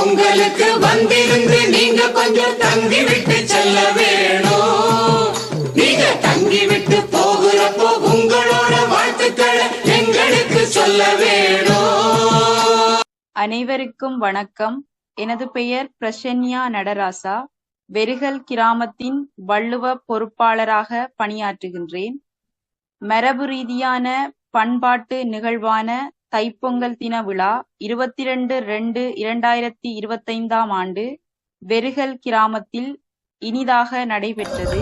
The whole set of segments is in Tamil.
உங்களுக்கு வந்திருந்து நீங்க கொஞ்சம் தங்கி விட்டு செல்ல வேணும். நீங்க தங்கி விட்டு போகிறப்போ உங்களோட வாழ்த்துக்களை எங்களுக்கு சொல்ல வேணும். அனைவருக்கும் வணக்கம். எனது பெயர் பிரசன்யா நடராசா. வெருகல் கிராமத்தின் வள்ளுவ பொறுப்பாளராக பணியாற்றுகின்றேன். மரபு ரீதியான பண்பாட்டு நிகழ்வான தைப்பொங்கல் தின விழா 22/2/2025 வெருகல் கிராமத்தில் இனிதாக நடைபெற்றது.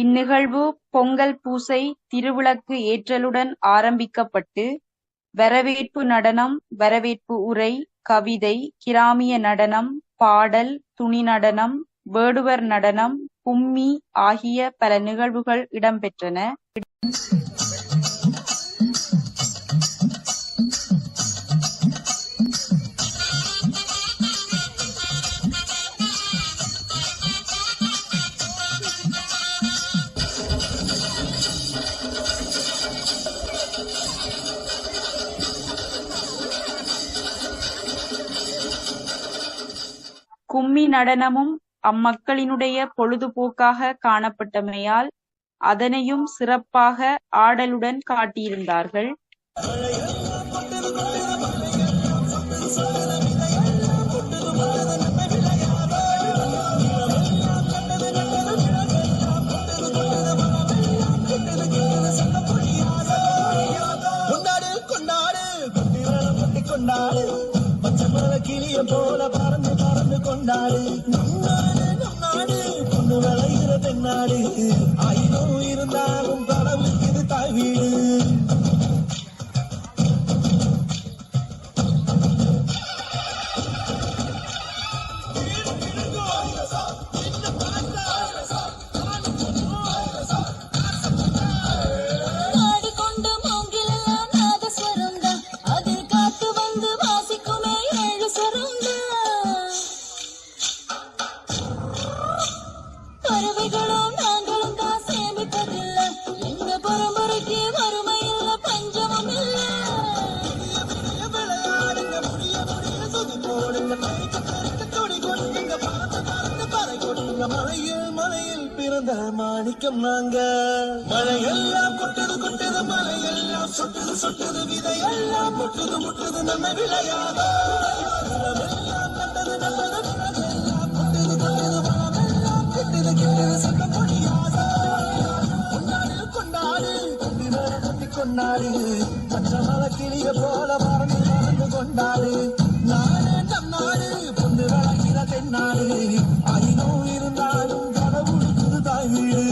இந்நிகழ்வு பொங்கல் பூசை திருவிளக்கு ஏற்றலுடன் ஆரம்பிக்கப்பட்டு வரவேற்பு நடனம், வரவேற்பு உரை, கவிதை, கிராமிய நடனம், பாடல், துணி நடனம், வேடுவர் நடனம், கும்மி ஆகிய பல நிகழ்வுகள் இடம்பெற்றன. கும்மி நடனமும் அம்மக்களினுடைய பொழுதுபோக்காக காணப்பட்டமையால் அதனையும் சிறப்பாக ஆடலுடன் காட்டியிருந்தார்கள். கிளிய போல பறந்து பறந்து கொண்டாடு நாடு பொண்ணு விளைகிற தென்னாடு. ஆயிரம் இருந்தாலும் கடவுளுக்கு இது தாய் வீடு. மலையில் பிறந்த மாணிக்கம் நாங்க. மழையெல்லாம் கொட்டது கொட்டது, மலையெல்லாம் சொட்டது சொட்டது, விதையெல்லாம் முட்டுது முட்டுது, நம்ம விளையாத கண்டது நல்லது, கொட்டது கொட்டது, மனமெல்லாம் கெட்டது கெட்டது, சொல்ல முடியாத. கொண்டாடு கொண்டாடு கொண்டி வேற கொட்டி கொண்டாடு, மற்ற மலை கிளிய போல மறந்து மறந்து கொண்டாடு. நாடு நம் நாடு பொண்டு வளர்கிற தென்னாடு. ஆயினும் இருந்தாலும் கடவுளுக்கு தாய் வீடு.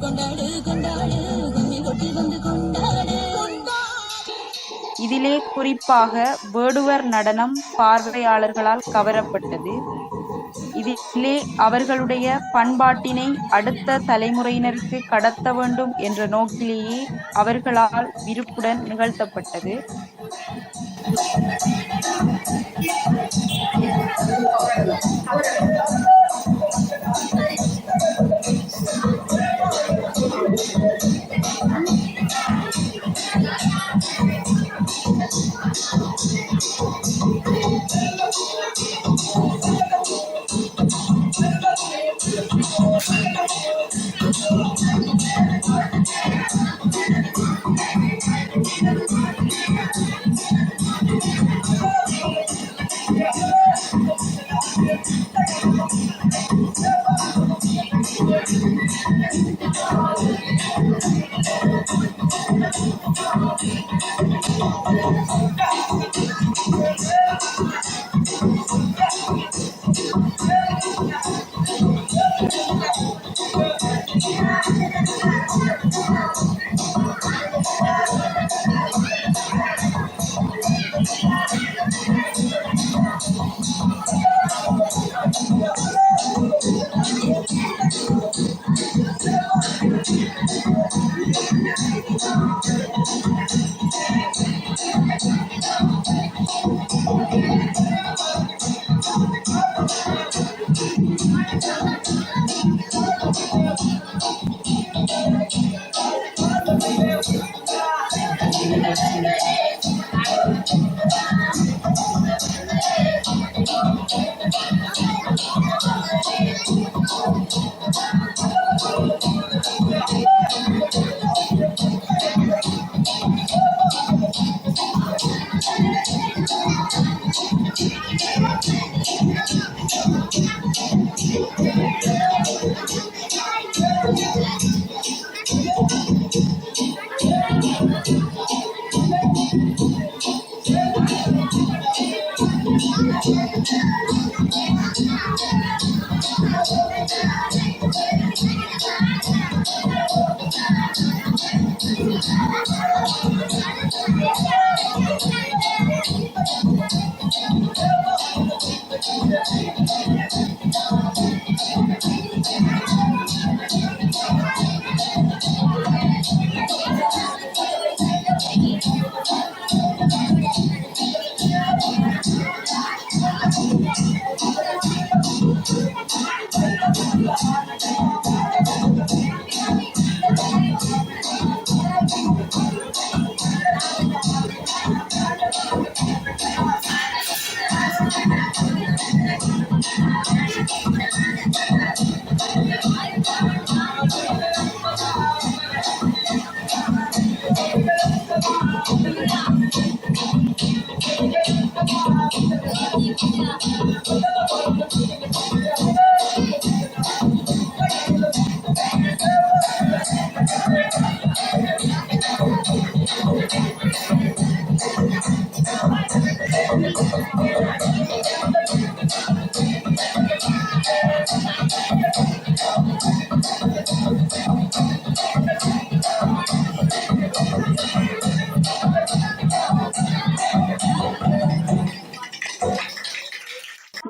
கொண்டாடு கொண்டாடு கும்மி கொட்டி வந்து கொண்டாடு. இதிலே குறிப்பாக வேடுவர் நடனம் பார்வையாளர்களால் கவரப்பட்டது. இதிலே அவர்களுடைய பண்பாட்டினை அடுத்த தலைமுறையினருக்கு கடத்த வேண்டும் என்ற நோக்கிலேயே அவர்களால் விருப்புடன் நிகழ்த்தப்பட்டது.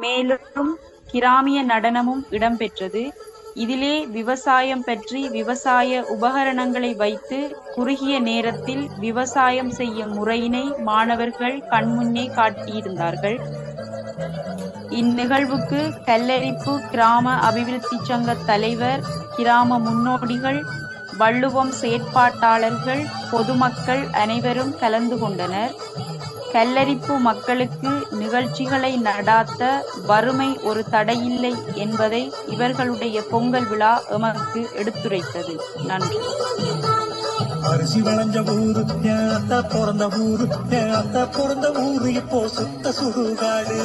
மேலும் கிராமிய நடனமும் இடம்பெற்றது. இதிலே விவசாயம் பற்றி விவசாய உபகரணங்களை வைத்து குறுகிய நேரத்தில் விவசாயம் செய்யும் முறையினை மாணவர்கள் கண்முன்னே காட்டியிருந்தார்கள். இந்நிகழ்வுக்கு கல்லரிப்பு கிராம அபிவிருத்தி சங்க தலைவர், கிராம முன்னோடிகள், வள்ளுவம் செயற்பாட்டாளர்கள், பொதுமக்கள் அனைவரும் கலந்து கொண்டனர். கல்லரிப்பு மக்களுக்கு நிகழ்ச்சிகளை நடாத்த வறுமை ஒரு தடையில்லை என்பதை இவர்களுடைய பொங்கல் விழா எமக்கு எடுத்துரைத்தது. நன்றி. அரிசி விளைஞ்ச ஊரு அத்த பிறந்த ஊரு, அத்த பிறந்த ஊரு இப்போ சுத்த சுடுகாடு.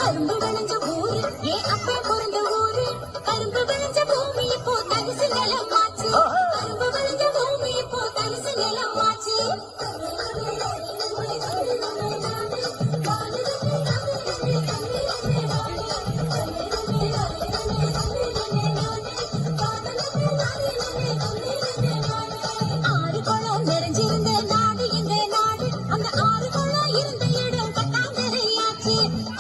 கரும்பு விளைஞ்ச ஊரு, அப்பா பிறந்த ஊரு, கரும்பு விளைஞ்ச பூமி இப்போ தரிசு நிலமாச்சு. கரும்பு விளைஞ்ச பூமி இப்போ தரிசு நிலமாச்சு. ஆறு குளம் நிறைஞ்சிருந்த நாடு எங்க நாடு, அந்த ஆறு குளம் இருந்த இடம் கட்டாந்தரையாச்சு.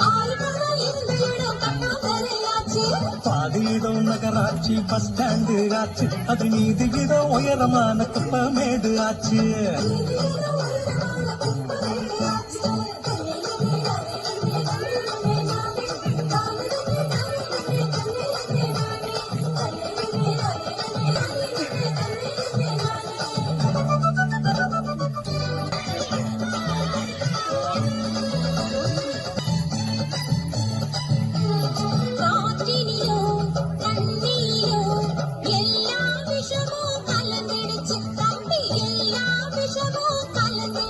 ஆறு குளம் இருந்த இடம் கட்டாந்தரையாச்சு. பாதி இடம் நகராட்சி பஸ் ஸ்டாண்டு ஆச்சு, அது மீது இடம் உயரமான குப்பமேடு ஆச்சு. காற்றினிலோ தண்ணியிலோ எல்லா விஷமும் கலந்துடுச்சு தம்பி, எல்லா விஷமும் கலந்துடுச்சு.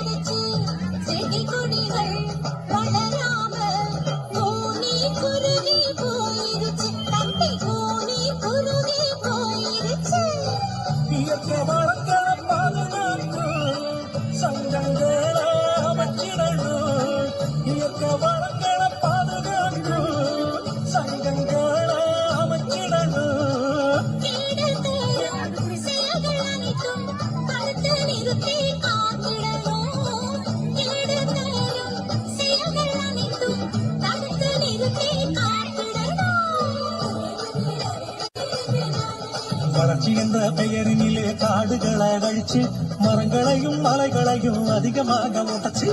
வளர்ச்சி என்ற பெயரினிலே காடுகளை அழிச்சு மரங்களையும் மலைகளையும் அதிகமாக உடைச்சு